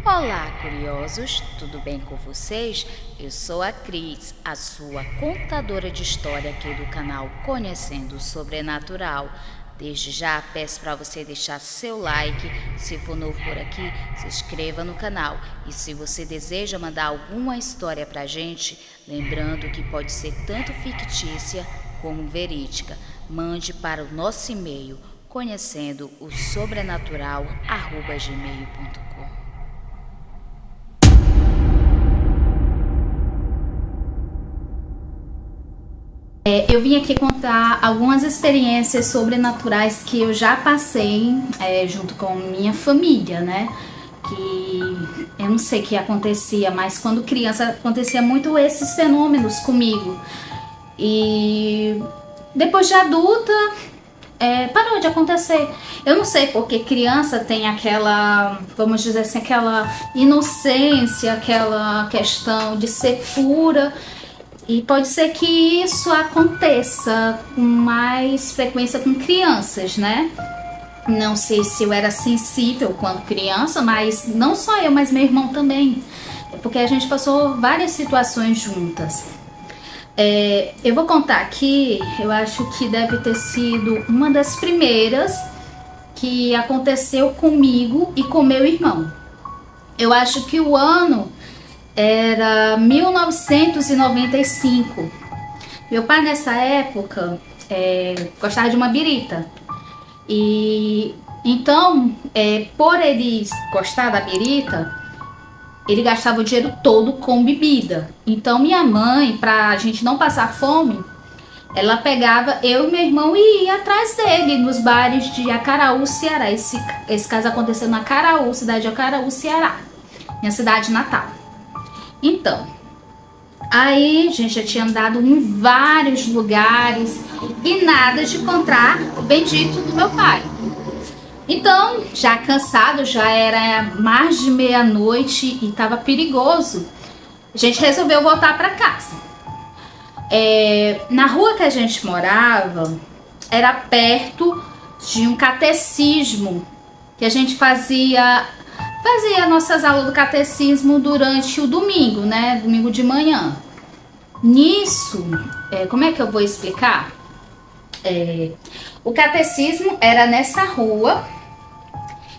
Olá, curiosos! Tudo bem com vocês? Eu sou a Cris, a sua contadora de história aqui do canal Conhecendo o Sobrenatural. Desde já peço para você deixar seu like, se for novo por aqui, se inscreva no canal. E se você deseja mandar alguma história para a gente, lembrando que pode ser tanto fictícia como verídica, mande para o nosso e-mail conhecendo o sobrenatural@gmail.com. Eu vim aqui contar algumas experiências sobrenaturais que eu já passei junto com minha família, né? Que eu não sei o que acontecia, mas quando criança acontecia muito esses fenômenos comigo. E depois de adulta, parou de acontecer. Eu não sei porque criança tem aquela, vamos dizer assim, aquela inocência, aquela questão de ser pura. E pode ser que isso aconteça com mais frequência com crianças, né? Não sei se eu era sensível quando criança, mas não só eu, mas meu irmão também. É porque a gente passou várias situações juntas. Eu vou contar aqui, eu acho que deve ter sido uma das primeiras que aconteceu comigo e com meu irmão. Eu acho que o ano era 1995. Meu pai nessa época gostava de uma birita. E então, por ele gostar da birita, ele gastava o dinheiro todo com bebida. Então minha mãe, pra gente não passar fome, ela pegava eu e meu irmão e ia atrás dele nos bares de Acaraú, Ceará. Esse caso aconteceu na Acaraú, cidade de Acaraú, Ceará, minha cidade natal. Então, aí a gente já tinha andado em vários lugares e nada de encontrar o bendito do meu pai. Então, já cansado, já era mais de meia-noite e estava perigoso, a gente resolveu voltar para casa. Na rua que a gente morava, era perto de um catecismo que a gente fazia nossas aulas do catecismo durante o domingo, né? Domingo de manhã. Nisso, como é que eu vou explicar? O catecismo era nessa rua,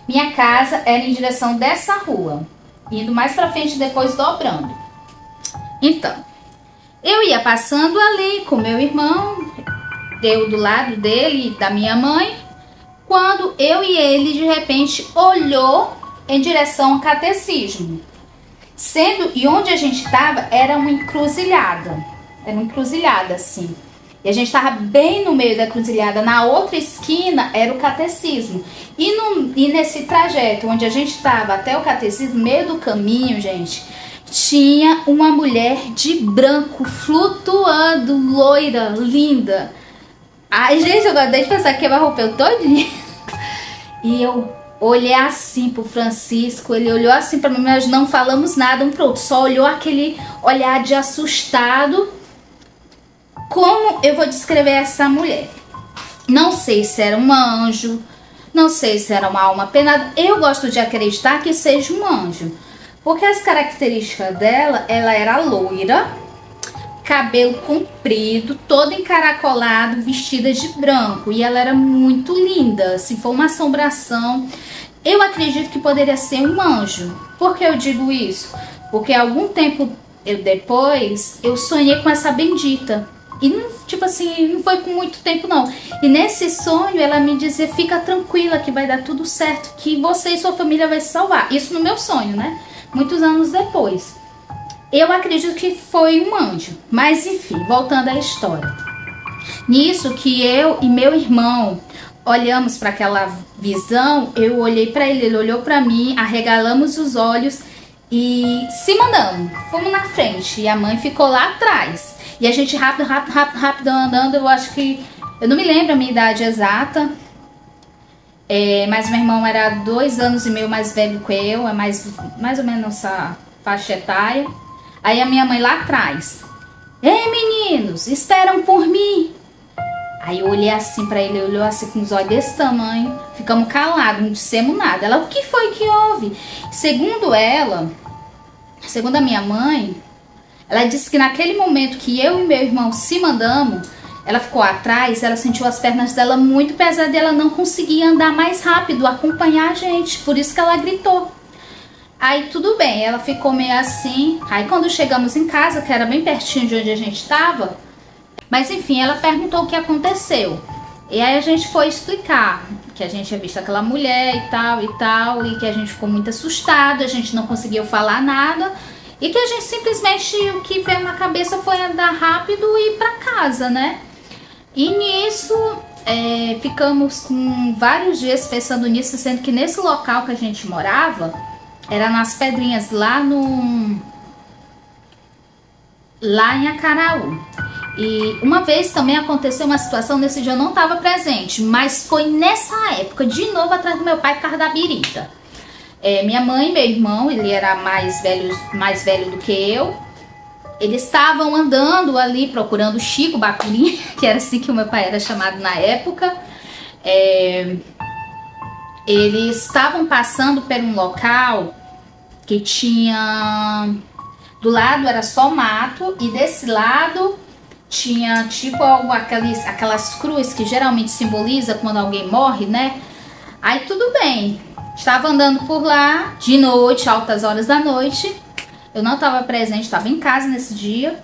minha casa era em direção dessa rua, indo mais pra frente, depois dobrando. Então, eu ia passando ali com meu irmão, eu do lado dele e da minha mãe, quando eu e ele de repente olhou em direção ao catecismo. E onde a gente estava era uma encruzilhada assim. E a gente estava bem no meio da encruzilhada, na outra esquina era o catecismo. E nesse trajeto onde a gente estava até o catecismo, no meio do caminho, gente, tinha uma mulher de branco flutuando, loira, linda. Ai, gente, eu gostei de pensar que eu arrupei todinha. E eu olhei assim pro Francisco, ele olhou assim pra mim, mas não falamos nada um pro outro, só olhou aquele olhar de assustado. Como eu vou descrever essa mulher? Não sei se era um anjo, não sei se era uma alma penada. Eu gosto de acreditar que seja um anjo, porque as características dela, ela era loira, cabelo comprido, todo encaracolado, vestida de branco, e ela era muito linda. Se for uma assombração, eu acredito que poderia ser um anjo. Por que eu digo isso? Porque algum tempo depois eu sonhei com essa bendita. E não, tipo assim, não foi com muito tempo não. E nesse sonho ela me dizia: fica tranquila que vai dar tudo certo, que você e sua família vai se salvar. Isso no meu sonho, né? Muitos anos depois. Eu acredito que foi um anjo. Mas enfim, voltando à história. Nisso que eu e meu irmão olhamos para aquela visão, eu olhei para ele, ele olhou para mim, arregalamos os olhos e se mandamos. Fomos na frente e a mãe ficou lá atrás. E a gente rápido andando, eu acho que... Eu não me lembro a minha idade exata. Mas meu irmão era 2 anos e meio mais velho que eu, é mais ou menos essa faixa etária. Aí a minha mãe lá atrás: ei, meninos, esperam por mim. Aí eu olhei assim pra ele, ele olhou assim com os olhos desse tamanho, ficamos calados, não dissemos nada. Ela, o que foi que houve? Segundo ela, segundo a minha mãe, ela disse que naquele momento que eu e meu irmão se mandamos, ela ficou atrás, ela sentiu as pernas dela muito pesadas e ela não conseguia andar mais rápido, acompanhar a gente, por isso que ela gritou. Aí tudo bem, ela ficou meio assim. Aí quando chegamos em casa, que era bem pertinho de onde a gente estava, mas enfim, ela perguntou o que aconteceu. E aí a gente foi explicar que a gente tinha visto aquela mulher e tal, e que a gente ficou muito assustado, a gente não conseguiu falar nada, e que a gente simplesmente, o que veio na cabeça foi andar rápido e ir pra casa, né? E nisso, ficamos com vários dias pensando nisso, sendo que nesse local que a gente morava, era nas Pedrinhas, lá em Acaraú. E uma vez também aconteceu uma situação, nesse dia eu não estava presente, mas foi nessa época, de novo atrás do meu pai por causa da birita. Minha mãe e meu irmão, ele era mais velho do que eu, eles estavam andando ali procurando o Chico Bacurim, que era assim que o meu pai era chamado na época. Eles estavam passando por um local que tinha... Do lado era só mato e desse lado tinha tipo aquelas cruzes que geralmente simboliza quando alguém morre, né? Aí tudo bem, estava andando por lá de noite, altas horas da noite. Eu não estava presente, estava em casa nesse dia.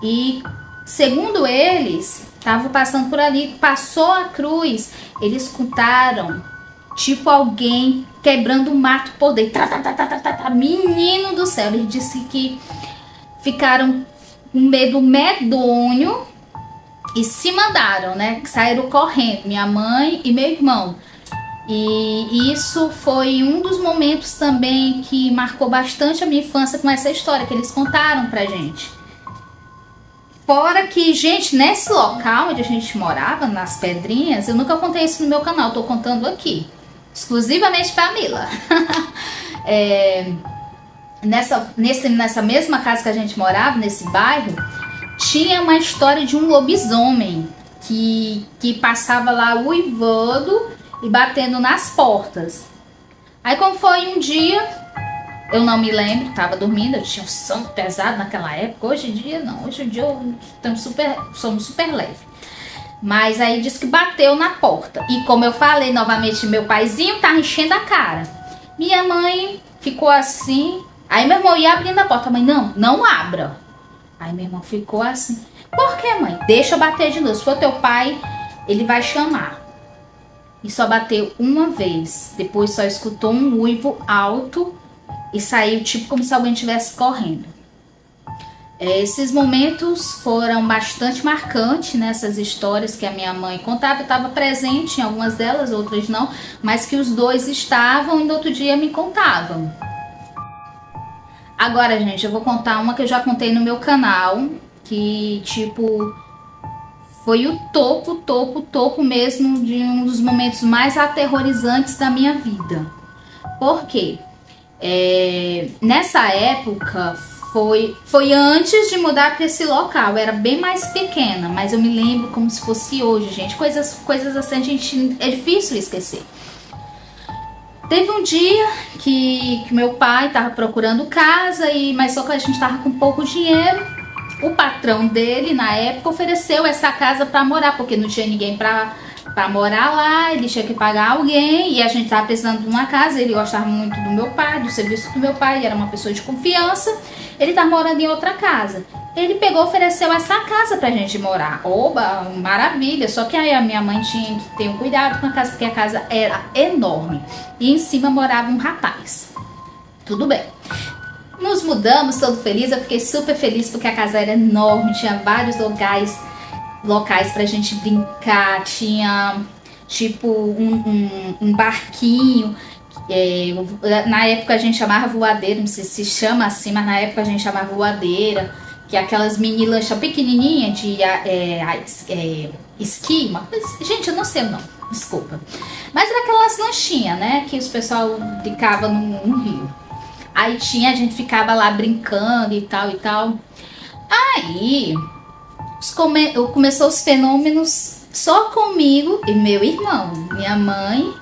E segundo eles, estavam passando por ali, passou a cruz, eles escutaram tipo alguém quebrando o mato por dentro. Menino do céu, eles disseram que ficaram com medo medonho e se mandaram, né? Saíram correndo, minha mãe e meu irmão. E isso foi um dos momentos também que marcou bastante a minha infância com essa história que eles contaram pra gente. Fora que, gente, nesse local onde a gente morava, nas Pedrinhas, eu nunca contei isso no meu canal, tô contando aqui, exclusivamente pra Mila. Nessa mesma casa que a gente morava, nesse bairro, tinha uma história de um lobisomem que passava lá uivando e batendo nas portas. Aí como foi um dia, eu não me lembro, tava dormindo, eu tinha um sono pesado naquela época. Hoje em dia não, hoje em dia somos super leve. Mas aí disse que bateu na porta. E como eu falei novamente, meu paizinho tava enchendo a cara. Minha mãe ficou assim. Aí meu irmão ia abrindo a porta. Mãe, não abra. Aí meu irmão ficou assim. Por que, mãe? Deixa eu bater de novo. Se for teu pai, ele vai chamar. E só bateu uma vez. Depois só escutou um uivo alto e saiu tipo como se alguém estivesse correndo. Esses momentos foram bastante marcantes nessas histórias que a minha mãe contava. Eu estava presente em algumas delas, outras não, mas que os dois estavam e no outro dia me contavam. Agora, gente, eu vou contar uma que eu já contei no meu canal, que tipo foi o topo mesmo de um dos momentos mais aterrorizantes da minha vida. Por quê? Nessa época foi antes de mudar para esse local. Eu era bem mais pequena, mas eu me lembro como se fosse hoje, gente. Coisas assim, é difícil esquecer. Teve um dia que meu pai estava procurando casa, mas só que a gente estava com pouco dinheiro. O patrão dele, na época, ofereceu essa casa para morar, porque não tinha ninguém para morar lá, ele tinha que pagar alguém, e a gente estava precisando de uma casa. Ele gostava muito do meu pai, do serviço do meu pai, ele era uma pessoa de confiança, ele estava morando em outra casa. Ele pegou e ofereceu essa casa pra gente morar. Oba, maravilha, só que aí a minha mãe tinha que ter um cuidado com a casa, porque a casa era enorme, e em cima morava um rapaz. Tudo bem. Nos mudamos, todo feliz, eu fiquei super feliz porque a casa era enorme, tinha vários locais pra gente brincar, tinha tipo um barquinho, na época a gente chamava voadeira, não sei se chama assim, mas na época a gente chamava voadeira, que é aquelas mini lanchas pequenininhas de esqui, gente, eu não sei o nome, desculpa, mas era aquelas lanchinhas, né, que os pessoal brincava no rio. Aí a gente ficava lá brincando e tal. Aí começou os fenômenos só comigo e meu irmão. Minha mãe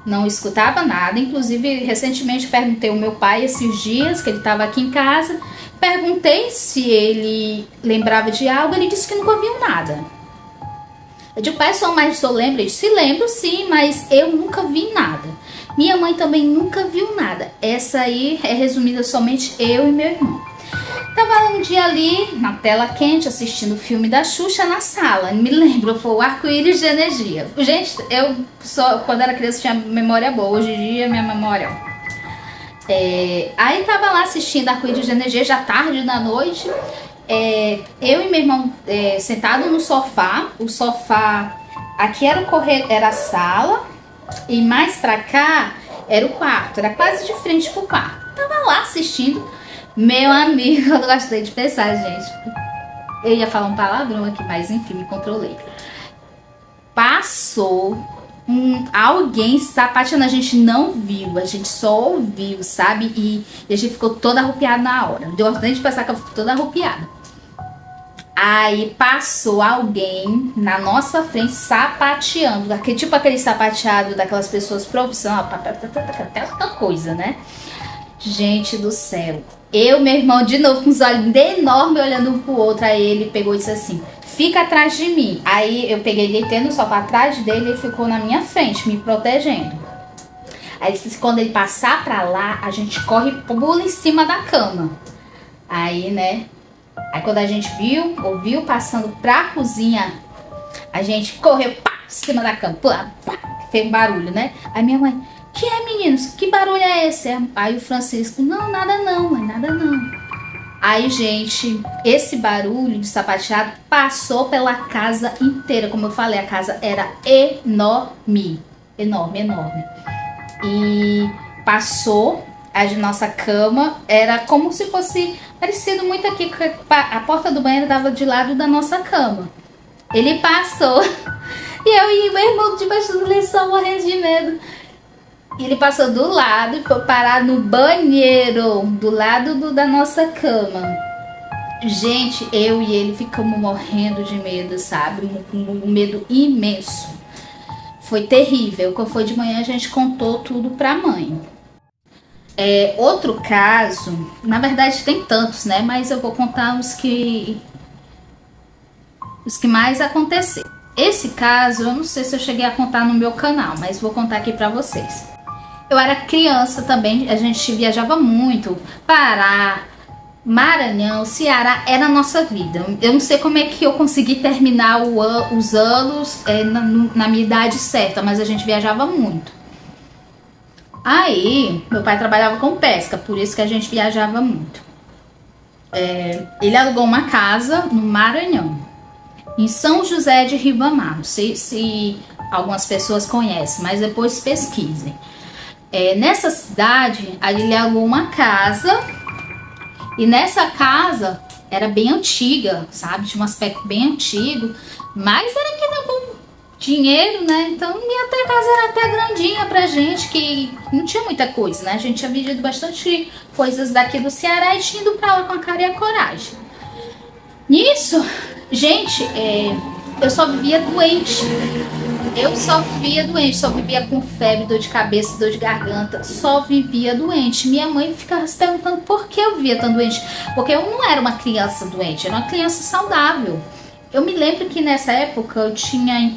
não escutava nada. Inclusive, recentemente perguntei ao meu pai esses dias, que ele estava aqui em casa. Perguntei se ele lembrava de algo. Ele disse que nunca ouviu nada. Eu digo, pai, mas o senhor lembra? Ele disse, lembro sim, mas eu nunca vi nada. Minha mãe também nunca viu nada. Essa aí é resumida somente eu e meu irmão. Tava um dia ali, na tela quente, assistindo o filme da Xuxa na sala. Me lembro, foi o Arco-Íris de Energia. Gente, quando era criança, tinha memória boa. Hoje em dia, minha memória... Aí tava lá assistindo Arco-Íris de Energia, já tarde da noite. Eu e meu irmão sentado no sofá. O sofá, aqui era o corredor, era a sala. E mais pra cá, era o quarto. Era quase de frente pro quarto. Tava lá assistindo. Meu amigo, eu não gostei de pensar, gente. Eu ia falar um palavrão aqui, mas enfim, me controlei. Passou alguém sapateando, a gente não viu, a gente só ouviu, sabe? E a gente ficou toda arrupiada na hora. Deu ordem de pensar que eu fiquei toda arrupiada. Aí passou alguém na nossa frente sapateando, tipo aquele sapateado daquelas pessoas profissionais, até outra coisa, né? Gente do céu. Eu, meu irmão, de novo com os olhos enormes olhando um pro outro. Aí ele pegou e disse assim, fica atrás de mim. Aí eu peguei, deitei no sofá atrás dele e ele ficou na minha frente, me protegendo. Aí ele disse, quando ele passar pra lá, a gente corre, pula em cima da cama. Aí, né? Aí quando a gente ouviu passando pra cozinha, a gente correu, pá, em cima da cama, pá, fez um barulho, né? Aí minha mãe... Que é, meninos? Que barulho é esse? Aí o Francisco, não, nada não, mãe, nada não. Aí, gente, esse barulho de sapateado passou pela casa inteira. Como eu falei, a casa era enorme. Enorme, enorme. E passou, a de nossa cama era como se fosse parecido muito aqui, a porta do banheiro dava de lado da nossa cama. Ele passou, e eu e meu irmão debaixo do lençol morrendo de medo. E ele passou do lado e foi parar no banheiro, do lado da nossa cama. Gente, eu e ele ficamos morrendo de medo, sabe? Um medo imenso. Foi terrível. Quando foi de manhã, a gente contou tudo pra mãe. Outro caso, na verdade tem tantos, né? Mas eu vou contar os que mais aconteceram. Esse caso, eu não sei se eu cheguei a contar no meu canal, mas vou contar aqui pra vocês. Eu era criança também, a gente viajava muito, Pará, Maranhão, Ceará, era a nossa vida. Eu não sei como é que eu consegui terminar os anos na minha idade certa, mas a gente viajava muito. Aí, meu pai trabalhava com pesca, por isso que a gente viajava muito. Ele alugou uma casa no Maranhão, em São José de Ribamar. Não sei se algumas pessoas conhecem, mas depois pesquisem. Nessa cidade, ele alugou uma casa. E nessa casa era bem antiga, sabe? Tinha um aspecto bem antigo. Mas era que com dinheiro, né? Então, até a casa era até grandinha pra gente, que não tinha muita coisa, né? A gente tinha vendido bastante coisas daqui do Ceará e tinha ido pra lá com a cara e a coragem. Nisso, gente, eu só vivia doente. Só vivia com febre, dor de cabeça, dor de garganta, só vivia doente. Minha mãe ficava se perguntando por que eu vivia tão doente. Porque eu não era uma criança doente, era uma criança saudável. Eu me lembro que nessa época eu tinha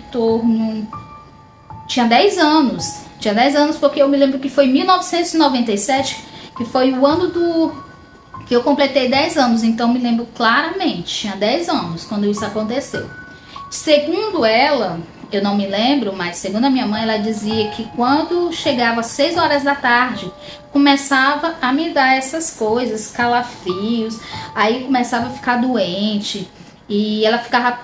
tinha 10 anos. Tinha 10 anos porque eu me lembro que foi em 1997, que foi o ano que eu completei 10 anos. Então me lembro claramente, tinha 10 anos quando isso aconteceu. Segundo ela... Eu não me lembro, mas segundo a minha mãe, ela dizia que quando chegava às 6 horas da tarde, começava a me dar essas coisas, calafrios, aí começava a ficar doente, e ela ficava,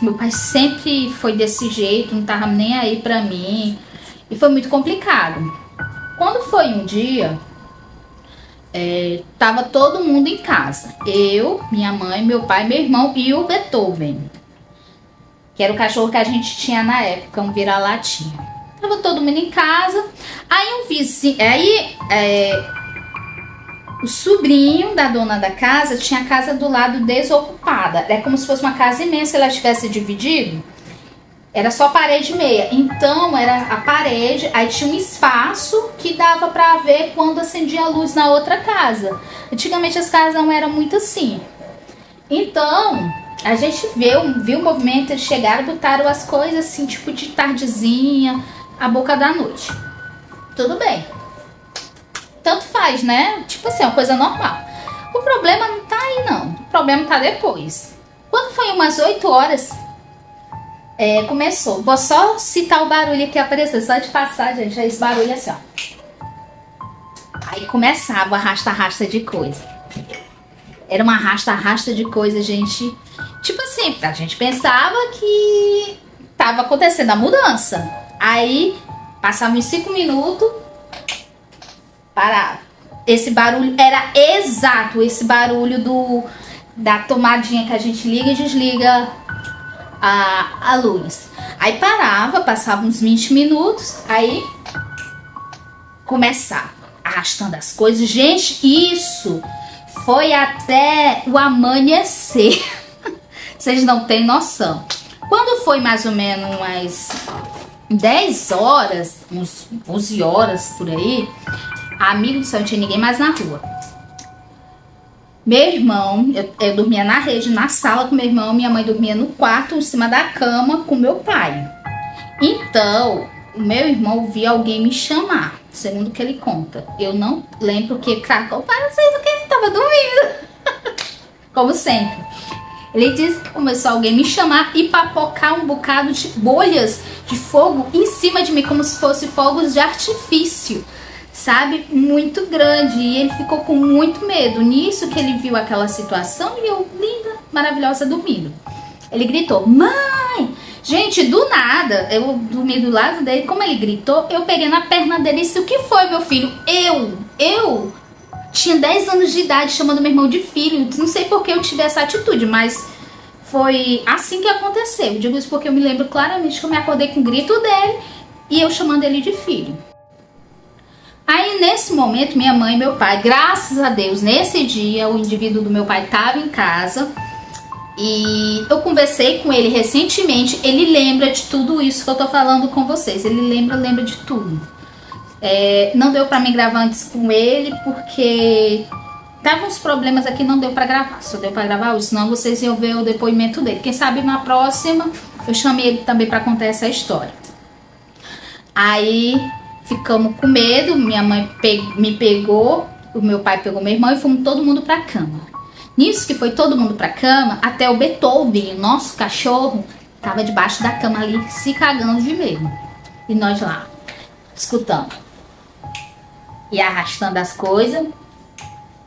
meu pai sempre foi desse jeito, não tava nem aí pra mim, e foi muito complicado. Quando foi um dia, tava todo mundo em casa, eu, minha mãe, meu pai, meu irmão e o Beethoven, que era o cachorro que a gente tinha na época, um vira-latinha. Tava todo mundo em casa. Aí um vizinho... o sobrinho da dona da casa tinha a casa do lado desocupada. É como se fosse uma casa imensa, ela tivesse dividido. Era só parede e meia. Então era a parede, aí tinha um espaço que dava pra ver quando acendia a luz na outra casa. Antigamente as casas não eram muito assim. Então a gente viu o movimento, eles chegaram, botaram as coisas assim, tipo de tardezinha, a boca da noite. Tudo bem. Tanto faz, né? Tipo assim, é uma coisa normal. O problema não tá aí, não. O problema tá depois. Quando foi umas 8 horas, começou. Vou só citar o barulho que apareceu, só de passar, gente. Esse barulho assim, ó. Aí começava o arrasta-arrasta de coisa. Era uma arrasta-arrasta de coisa, gente. Tipo assim, a gente pensava que tava acontecendo a mudança. Aí, passava uns 5 minutos, parava. Esse barulho era exato, esse barulho da tomadinha que a gente liga e desliga a luz. Aí parava, passava uns 20 minutos, aí começava arrastando as coisas. Gente, isso foi até o amanhecer. Vocês não têm noção. Quando foi mais ou menos umas 10 horas, uns 11 horas por aí, amigo do céu, não tinha ninguém mais na rua. Meu irmão, eu dormia na rede, na sala com meu irmão, minha mãe dormia no quarto, em cima da cama com meu pai. Então, o meu irmão via alguém me chamar, segundo o que ele conta. Eu não lembro que cracou para vocês do que ele estava dormindo. Como sempre. Ele disse que começou alguém me chamar e papocar um bocado de bolhas de fogo em cima de mim, como se fosse fogos de artifício, sabe? Muito grande. E ele ficou com muito medo. Nisso que ele viu aquela situação e eu, linda, maravilhosa, dormindo. Ele gritou, mãe! Gente, do nada, eu dormi do lado dele, como ele gritou, eu peguei na perna dele e disse, o que foi, meu filho? Eu tinha 10 anos de idade chamando meu irmão de filho. Não sei por que eu tive essa atitude, mas foi assim que aconteceu. Eu digo isso porque eu me lembro claramente que eu me acordei com o grito dele e eu chamando ele de filho. Aí nesse momento minha mãe e meu pai, graças a Deus, nesse dia o indivíduo do meu pai estava em casa e eu conversei com ele recentemente. Ele lembra de tudo isso que eu tô falando com vocês. Ele lembra de tudo. Não deu pra mim gravar antes com ele porque tava uns problemas aqui, não deu pra gravar. Só deu pra gravar hoje, senão vocês iam ver o depoimento dele. Quem sabe na próxima eu chamei ele também pra contar essa história. Aí ficamos com medo, minha mãe me pegou, o meu pai pegou meu irmão e fomos todo mundo pra cama. Nisso que foi todo mundo pra cama, até o Beethoven, o nosso cachorro, tava debaixo da cama ali se cagando de medo. E nós lá, escutando. E arrastando as coisas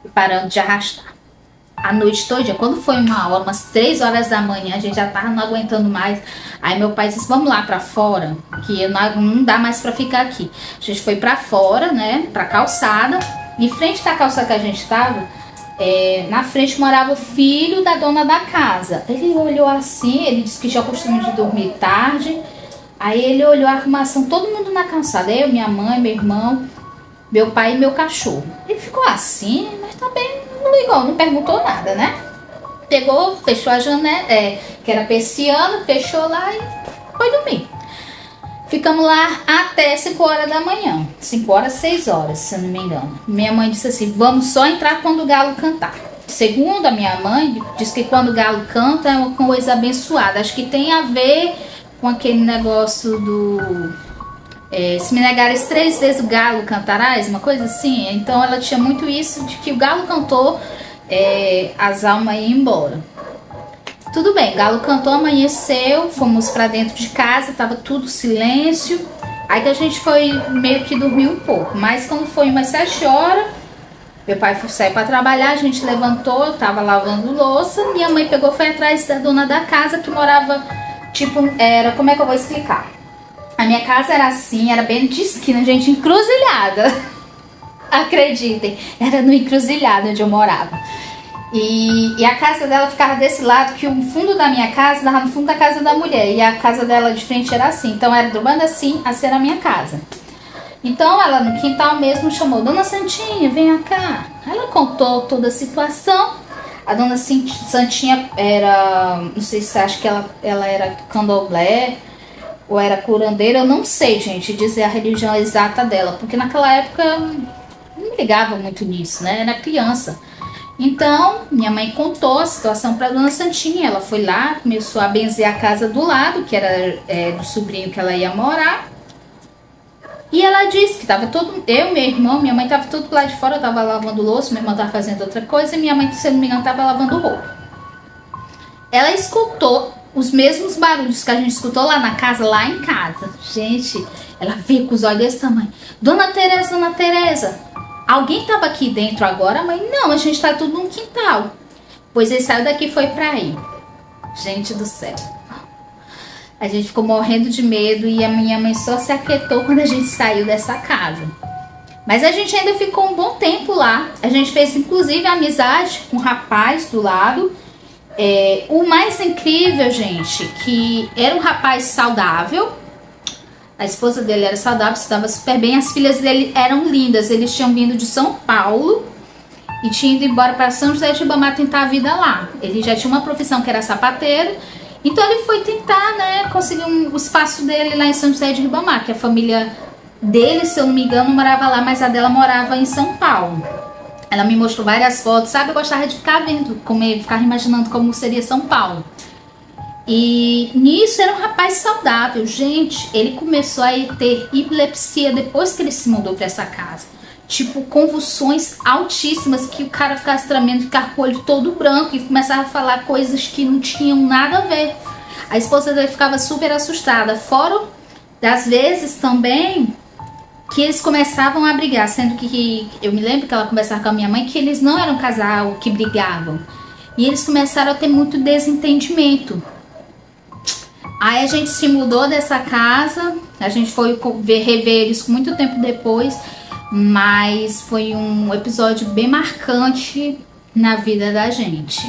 e parando de arrastar. A noite toda, quando foi umas 3 horas da manhã, a gente já tava não aguentando mais. Aí meu pai disse, vamos lá pra fora, que não dá mais pra ficar aqui. A gente foi pra fora, né, pra calçada. Em frente da calçada que a gente tava, na frente morava o filho da dona da casa. Ele olhou assim, ele disse que tinha o costume de dormir tarde. Aí ele olhou a arrumação, todo mundo na calçada. Eu, minha mãe, meu irmão, meu pai e meu cachorro. Ele ficou assim, mas também não ligou, não perguntou nada, né? Pegou, fechou a janela, que era persiana, fechou lá e foi dormir. Ficamos lá até 5 horas da manhã. 5 horas, 6 horas, se eu não me engano. Minha mãe disse assim, vamos só entrar quando o galo cantar. Segundo a minha mãe, diz que quando o galo canta é uma coisa abençoada. Acho que tem a ver com aquele negócio do... se me negares 3 vezes o galo cantarás, uma coisa assim. Então ela tinha muito isso de que o galo cantou, as almas iam embora. Tudo bem, o galo cantou, amanheceu, fomos pra dentro de casa, tava tudo silêncio. Aí que a gente foi meio que dormir um pouco. Mas quando foi umas 7 horas, meu pai saiu pra trabalhar, a gente levantou, eu tava lavando louça. Minha mãe pegou, foi atrás da dona da casa que morava, tipo, como é que eu vou explicar? A minha casa era assim, era bem de esquina, gente, encruzilhada. Acreditem, era no encruzilhado onde eu morava. E a casa dela ficava desse lado, que o fundo da minha casa dava no fundo da casa da mulher. E a casa dela de frente era assim, então era do bando assim, assim era a minha casa. Então ela no quintal mesmo chamou, Dona Santinha, venha cá. Ela contou toda a situação. A Dona Santinha era, não sei se você acha que ela era candomblé. ou era curandeira, eu não sei, gente, dizer a religião exata dela, porque naquela época eu não me ligava muito nisso, né? Era criança. Então, minha mãe contou a situação para Dona Santinha. Ela foi lá, começou a benzer a casa do lado, que era do sobrinho que ela ia morar. E ela disse que tava todo... Eu, meu irmão, minha mãe tava todo lá de fora, eu tava lavando louça, meu irmão tava fazendo outra coisa, e minha mãe, se eu não me engano, tava lavando roupa. Ela escutou os mesmos barulhos que a gente escutou lá na casa, lá em casa. Gente, ela veio com os olhos desse tamanho. Dona Teresa, alguém tava aqui dentro agora? Mãe, não, a gente tá tudo no quintal. Pois ele saiu daqui e foi pra aí. Gente do céu. A gente ficou morrendo de medo e a minha mãe só se aquietou quando a gente saiu dessa casa. Mas a gente ainda ficou um bom tempo lá. A gente fez inclusive amizade com um rapaz do lado. O mais incrível, gente, que era um rapaz saudável. A esposa dele era saudável, estava super bem. As filhas dele eram lindas. Eles tinham vindo de São Paulo e tinham ido embora para São José de Ribamar tentar a vida lá. Ele já tinha uma profissão que era sapateiro. Então ele foi tentar, né, conseguir o espaço dele lá em São José de Ribamar. Que a família dele, se eu não me engano, morava lá, mas a dela morava em São Paulo. Ela me mostrou várias fotos, sabe? Eu gostava de ficar vendo, ficar imaginando como seria São Paulo. E nisso era um rapaz saudável. Gente, ele começou a ter epilepsia depois que ele se mudou para essa casa. Tipo, convulsões altíssimas, que o cara ficava tremendo, ficava com o olho todo branco e começava a falar coisas que não tinham nada a ver. A esposa dele ficava super assustada. Fora das vezes também que eles começavam a brigar, sendo que eu me lembro que ela conversava com a minha mãe que eles não eram um casal que brigavam. E eles começaram a ter muito desentendimento. Aí a gente se mudou dessa casa, a gente foi rever eles muito tempo depois, mas foi um episódio bem marcante na vida da gente.